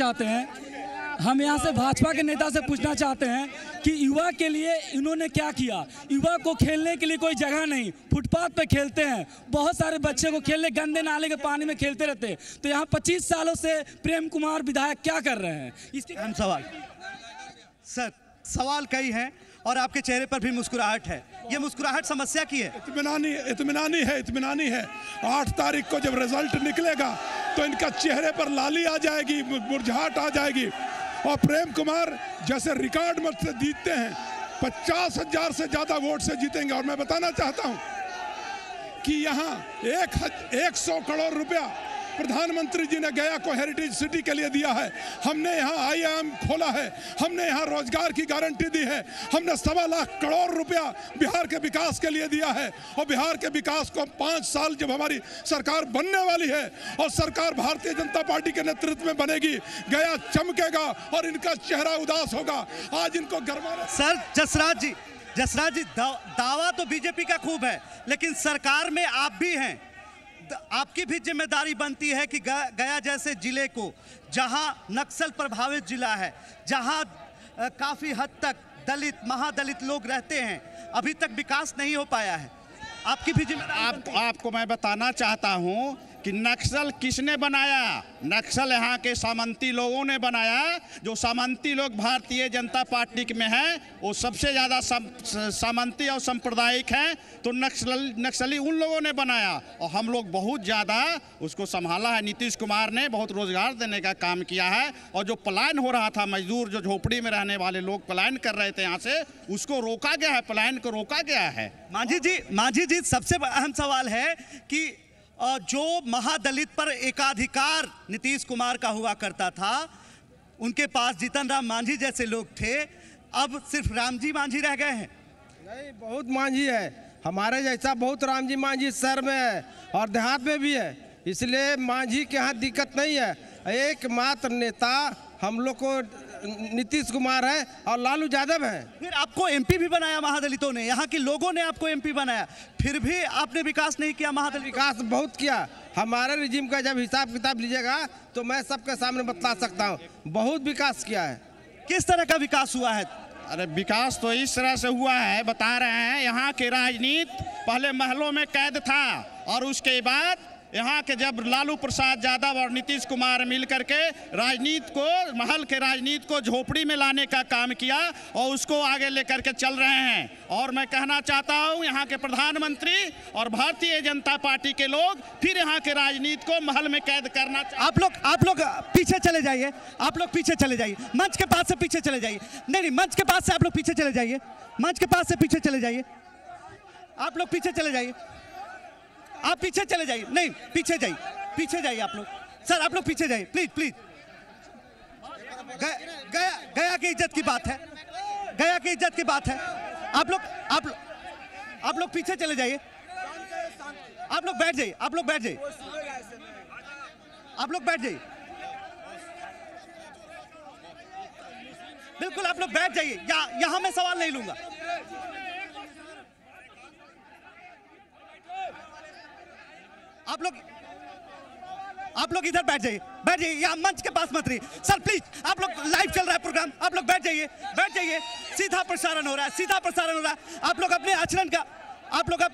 चाहते हैं, कि युवा के लिए इन्होंने क्या किया? युवा को खेलने के लिए कोई जगह नहीं, फुटपाथ पे खेलते हैं, बहुत सारे बच्चे को खेलने गंदे नाले के पानी में खेलते रहते हैं। तो यहाँ 25 सालों से प्रेम कुमार विधायक क्या कर रहे हैं? इसके अहम सवाल सर, सवाल कई हैं और आपके चेहरे पर भी मुस्कुराहट है। ये मुस्कुराहट समस्या की है? इत्मीनानी है। 8 तारीख को जब रिजल्ट निकलेगा तो इनका चेहरे पर लाली आ जाएगी, मुरझाहट आ जाएगी। और प्रेम कुमार जैसे रिकॉर्ड मत से जीतते हैं, 50,000 से ज़्यादा वोट से जीतेंगे। और मैं बताना चाहता हूं कि यहाँ 100 करोड़ रुपया प्रधानमंत्री जी ने गया को हेरिटेज सिटी के लिए दिया है। हमने यहाँ IIM खोला है, हमने यहाँ रोजगार की गारंटी दी है, हमने 1.25 लाख करोड़ रुपया बिहार के विकास के लिए दिया है। और बिहार के विकास को 5 साल जब हमारी सरकार बनने वाली है और सरकार भारतीय जनता पार्टी के नेतृत्व में बनेगी, गया चमकेगा और इनका चेहरा उदास होगा। आज इनको गर्व। सर जसराज जी, दावा तो बीजेपी का खूब है, लेकिन सरकार में आप भी हैं, आपकी भी जिम्मेदारी बनती है कि गया जैसे जिले को, जहां नक्सल प्रभावित जिला है, जहां काफी हद तक दलित, महादलित लोग रहते हैं, अभी तक विकास नहीं हो पाया है। आपकी भी जिम्मेदारी। आपको मैं बताना चाहता हूं कि नक्सल किसने बनाया? नक्सल यहाँ के सामंती लोगों ने बनाया। जो सामंती लोग भारतीय जनता पार्टी में हैं, वो सबसे ज़्यादा सामंती और सांप्रदायिक हैं। तो नक्सली उन लोगों ने बनाया और हम लोग बहुत ज़्यादा उसको संभाला है। नीतीश कुमार ने बहुत रोजगार देने का काम किया है। और जो पलायन हो रहा था, मजदूर जो झोपड़ी में रहने वाले लोग पलायन कर रहे थे यहाँ से, उसको रोका गया है, पलायन को रोका गया है। मांझी जी, सबसे अहम सवाल है कि जो महादलित पर एकाधिकार नीतीश कुमार का हुआ करता था, उनके पास जीतन राम मांझी जैसे लोग थे, अब सिर्फ रामजी मांझी रह गए हैं। नहीं, बहुत मांझी है, हमारे जैसा बहुत रामजी मांझी शहर में है और देहात में भी है, इसलिए मांझी के यहाँ दिक्कत नहीं है। एकमात्र नेता हम लोग को नीतीश कुमार है और लालू यादव है। फिर आपको एमपी भी बनाया महादलितों ने, यहाँ के लोगों ने आपको एमपी बनाया, फिर भी आपने विकास नहीं किया। महादलित विकास बहुत किया, हमारे रिजिम का जब हिसाब किताब लीजिएगा तो मैं सबके सामने बता सकता हूँ, बहुत विकास किया है। किस तरह का विकास हुआ है? अरे विकास तो इस तरह से हुआ है, बता रहे हैं। यहाँ के राजनीति पहले महलों में कैद था और उसके बाद यहाँ के जब लालू प्रसाद यादव और नीतीश कुमार मिलकर के राजनीति को, महल के राजनीति को झोपड़ी में लाने का काम किया और उसको आगे लेकर के चल रहे हैं। और मैं कहना चाहता हूँ यहाँ के प्रधानमंत्री और भारतीय जनता पार्टी के लोग फिर यहाँ के राजनीति को महल में कैद करना। आप लोग पीछे चले जाइए, आप लोग पीछे चले जाइए, मंच के पास से पीछे चले जाइए। नहीं, मंच के पास से आप लोग पीछे चले जाइए, मंच के पास से पीछे चले जाइए, आप लोग पीछे चले जाइए, आप पीछे चले जाइए। नहीं, पीछे जाइए, पीछे जाइए आप लोग। सर आप लोग पीछे जाइए, प्लीज प्लीज। गया की इज्जत की बात है, गया की इज्जत की बात है। आप लोग पीछे चले जाइए, आप लोग बैठ जाइए, आप लोग बैठ जाइए, आप लोग बैठ जाइए, बिल्कुल आप लोग बैठ जाइए। यहाँ मैं सवाल नहीं लूंगा। आप लोग इधर बैठ जाइए, यहाँ मंच के पास मत रहिए। सर प्लीज, आप लोग, लाइव चल रहा है प्रोग्राम, आप लोग बैठ जाइए, सीधा प्रसारण हो रहा है, सीधा प्रसारण हो रहा है। आप लोग अपने आचरण का, आप लोग बैठ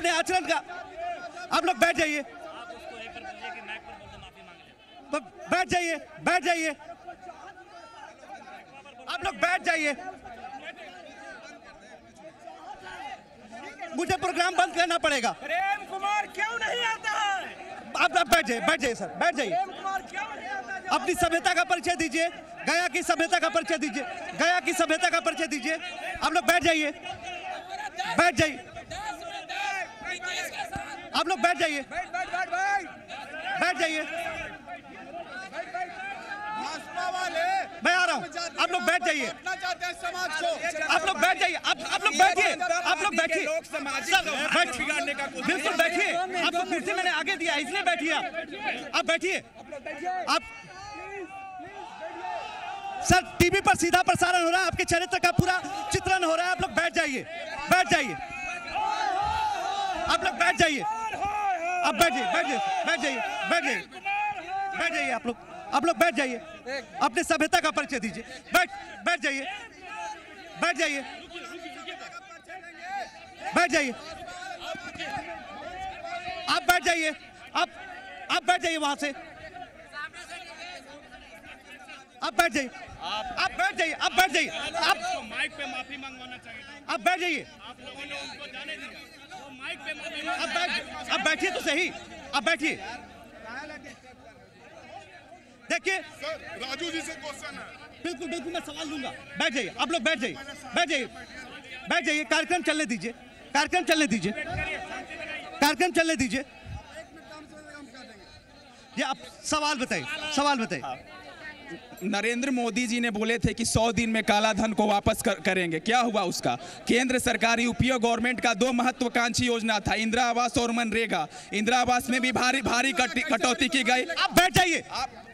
जाइए, बैठ जाइए, आप लोग बैठ जाइए। मुझे प्रोग्राम बंद करना पड़ेगा। प्रेम कुमार क्यों नहीं आता है? आप बैठ जाइए सर, बैठ जाइए। अपनी सभ्यता का परिचय दीजिए, गया की सभ्यता का परिचय दीजिए, गया की सभ्यता का परिचय दीजिए। आप लोग बैठ जाइए, बैठ जाइए, आप लोग बैठ जाइए, बैठ जाइए, मैं आ रहा हूँ। आप लोग बैठ जाइए, आप लोग बैठ जाइए, आप लोग बैठिए, आप लोग बैठिए, बिल्कुल बैठिए। आपको कुर्सी मैंने आगे दिया, इसलिए बैठिए। आप बैठिए, आप सर टीवी पर सीधा प्रसारण हो रहा है, आपके चरित्र का पूरा चित्रण हो रहा है। आप लोग बैठ जाइए, बैठ जाइए, आप लोग बैठ जाइए, आप बैठ जाइए, बैठ जाइए, बैठ जाइए, बैठ जाइए, बैठ जाइए। आप लोग बैठ जाइए, अपने सभ्यता का परिचय दीजिए। बैठ जाइए, बैठ जाइए, बैठ जाइए, आप बैठ जाइए, आप बैठ जाइए वहां से, आप बैठ जाइए, आप बैठ जाइए, आप बैठ जाइए, आप माइक पे माफी मंगवाना चाहिए, आप बैठ जाइए, आप लोगों ने उनको जाने दिया, वो माइक पे आप बैठिए तो सही, आप बैठिए। देखिए राजू जी से क्वेश्चन है। बिल्कुल बिल्कुल, मैं सवाल लूंगा। बैठ जाइए, आप लोग बैठ जाइए, बैठ जाइए, बैठ जाइए। कार्यक्रम चलने दीजिए, कार्यक्रम चलने दीजिए, कार्यक्रम चलने दीजिए। ये आप सवाल बताइए, सवाल बताइए। नरेंद्र मोदी जी ने बोले थे कि 100 दिन में काला धन को वापस करेंगे, क्या हुआ उसका? केंद्र सरकार यूपीए गवर्नमेंट का 2 महत्वाकांक्षी योजना था, इंदिरा आवास और मनरेगा। इंदिरा आवास में भी भारी कटौती की गई। आप बैठ जाइए,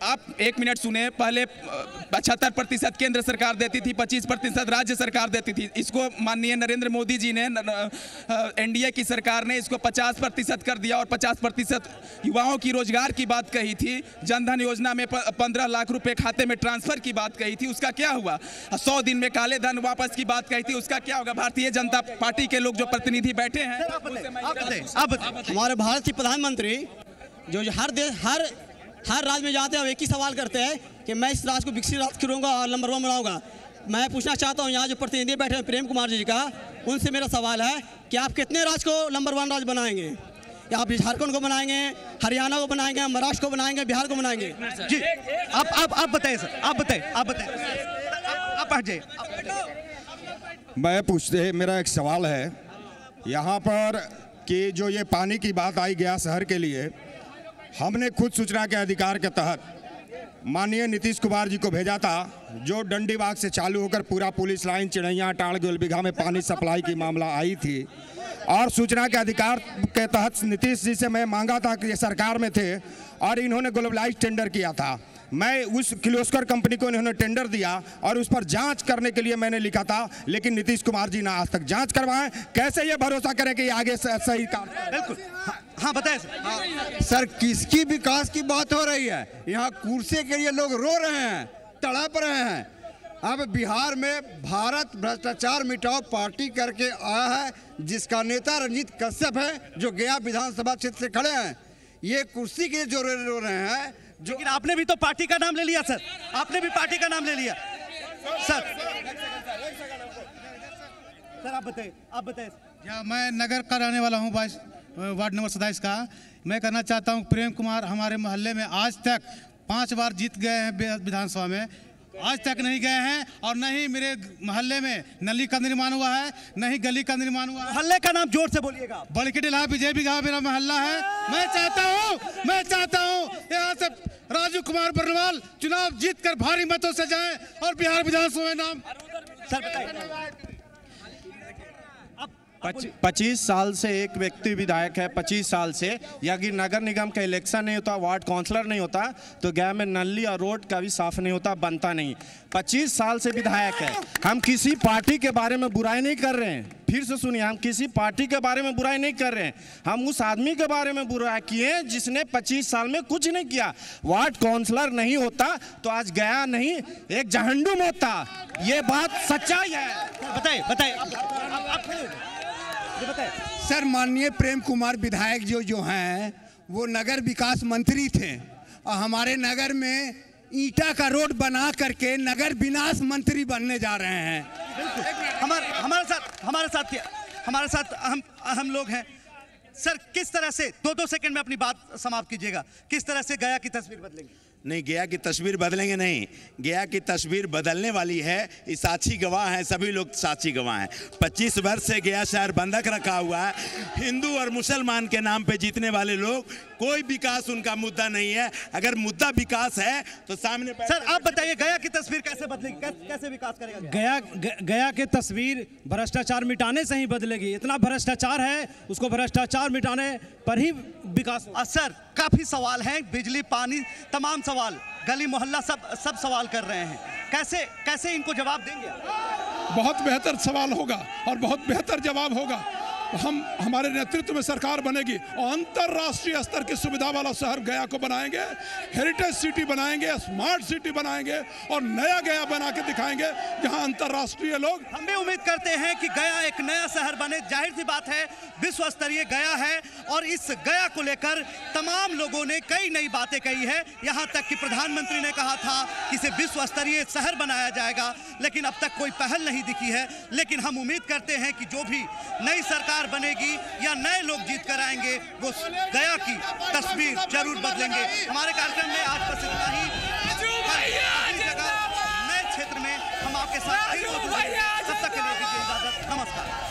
आप 1 मिनट सुने। पहले 75% केंद्र सरकार देती थी, 25% राज्य सरकार देती थी। इसको माननीय नरेंद्र मोदी जी ने, एनडीए की सरकार ने इसको 50% कर दिया और 50% युवाओं की रोजगार की बात कही थी। जनधन योजना में 15 लाख रुपए खाते में ट्रांसफर की बात कही थी, उसका क्या हुआ? 100 दिन में काले धन वापस की बात कही थी, उसका क्या होगा? भारतीय जनता पार्टी के लोग जो प्रतिनिधि बैठे हैं, हमारे भारत के प्रधानमंत्री जो हर राज्य में जाते हैं, एक ही सवाल करते हैं कि मैं इस राज्य को विकसित राज्य करूंगा और नंबर 1 बनाऊंगा। मैं पूछना चाहता हूं, यहाँ जो प्रतिनिधि बैठे हैं प्रेम कुमार जी का, उनसे मेरा सवाल है कि आप कितने राज्य को नंबर 1 राज्य बनाएंगे? या आप झारखंड को बनाएंगे, हरियाणा को बनाएंगे, महाराष्ट्र को बनाएंगे, बिहार को बनाएंगे? जी आप बताइए सर, आप बताइए, आप बैठ जाइए। मेरा एक सवाल है यहाँ पर कि जो ये पानी की बात आई गया शहर के लिए, हमने खुद सूचना के अधिकार के तहत माननीय नीतीश कुमार जी को भेजा था, जो डंडीबाग से चालू होकर पूरा पुलिस लाइन, चिड़ैया, टाड़, गोलबिघा में पानी सप्लाई की मामला आई थी। और सूचना के अधिकार के तहत नीतीश जी से मैं मांगा था कि ये सरकार में थे और इन्होंने ग्लोबलाइज टेंडर किया था। मैं उस किर्लोस्कर कंपनी को इन्होंने टेंडर दिया और उस पर जांच करने के लिए मैंने लिखा था, लेकिन नीतीश कुमार जी ना आज तक जांच करवाएं। कैसे ये भरोसा करें कि आगे सही काम? बिल्कुल, हाँ बताएं सर, किसकी विकास की बात हो रही है? यहाँ कुर्सी के लिए लोग रो रहे हैं, तड़प रहे हैं। अब बिहार में भारत भ्रष्टाचार मिटाओ पार्टी करके आया है, जिसका नेता रंजीत कश्यप है, जो गया विधानसभा क्षेत्र से खड़े हैं। ये कुर्सी के लिए जो रो रहे हैं, लेकिन आपने भी तो पार्टी का नाम ले लिया सर, आपने भी पार्टी का नाम ले लिया सर। आप बताइए। मैं नगर का रहने वाला हूँ, वार्ड नंबर 27 का। मैं कहना चाहता हूँ, प्रेम कुमार हमारे मोहल्ले में आज तक 5 बार जीत गए हैं विधानसभा में, आज तक नहीं गए हैं। और न ही मेरे मोहल्ले में नली का निर्माण हुआ है, न ही गली का निर्माण हुआ है। मोहल्ले का नाम जोर से बोलिएगा। बड़कीला विजय बिघा मेरा मोहल्ला है। मैं चाहता हूँ यहाँ से राजू कुमार बर्नवाल चुनाव जीतकर भारी मतों से जाएं और बिहार विधानसभा में नाम। 25 साल से एक व्यक्ति विधायक है। 25 साल से यदि नगर निगम का इलेक्शन नहीं होता, वार्ड काउंसलर नहीं होता, तो गया में नली और रोड का भी साफ नहीं होता, बनता नहीं। 25 साल से विधायक है। हम किसी पार्टी के बारे में बुराई नहीं कर रहे हैं, फिर से सुनिए, हम किसी पार्टी के बारे में बुराई नहीं कर रहे हैं। हम उस आदमी के बारे में बुराई किए जिसने 25 साल में कुछ नहीं किया। वार्ड काउंसलर नहीं होता तो आज गया नहीं एक जहन्नुम होता। ये बात सच्चाई है। बताइए। सर, माननीय प्रेम कुमार विधायक जो हैं वो नगर विकास मंत्री थे और हमारे नगर में ईटा का रोड बना करके नगर विनाश मंत्री बनने जा रहे हैं। हमारे साथ हम लोग हैं सर। किस तरह से 2-2 सेकंड में अपनी बात समाप्त कीजिएगा, किस तरह से गया की तस्वीर बदलेंगे? नहीं, गया की तस्वीर बदलेंगे नहीं। गया की तस्वीर बदलने वाली है। ये साक्षी गवाह हैं, सभी लोग साक्षी गवाह हैं। 25 वर्ष से गया शहर बंधक रखा हुआ है। हिंदू और मुसलमान के नाम पे जीतने वाले लोग, कोई विकास उनका मुद्दा नहीं है। अगर मुद्दा विकास है तो सामने। सर आप बताइए, गया की तस्वीर कैसे बदलेगी, कैसे विकास करेगा? गया की तस्वीर भ्रष्टाचार मिटाने से ही बदलेगी। इतना भ्रष्टाचार है, उसको भ्रष्टाचार मिटाने पर ही विकास। सर काफी सवाल हैं, बिजली, पानी, तमाम सवाल, गली मोहल्ला, सब सवाल कर रहे हैं। कैसे इनको जवाब देंगे? बहुत बेहतर सवाल होगा और बहुत बेहतर जवाब होगा। हमारे नेतृत्व में सरकार बनेगी और अंतर्राष्ट्रीय स्तर की सुविधा वाला शहर गया को बनाएंगे, हेरिटेज सिटी बनाएंगे, स्मार्ट सिटी बनाएंगे और नया गया बना के दिखाएंगे जहां अंतर्राष्ट्रीय लोग। हम भी उम्मीद करते हैं कि गया एक नया शहर बने। जाहिर सी बात है, विश्व स्तरीय गया है और इस गया को लेकर तमाम लोगों ने कई नई बातें कही है। यहाँ तक कि प्रधानमंत्री ने कहा था कि इसे विश्व स्तरीय शहर बनाया जाएगा, लेकिन अब तक कोई पहल नहीं दिखी है। लेकिन हम उम्मीद करते हैं कि जो भी नई सरकार बनेगी या नए लोग जीत कर आएंगे, वो गया की तस्वीर जरूर बदलेंगे। हमारे कार्यक्रम में आज बस इतना ही। नए क्षेत्र में हम आपके साथ तब तक के लिए दीजिए इजाजत। नमस्कार।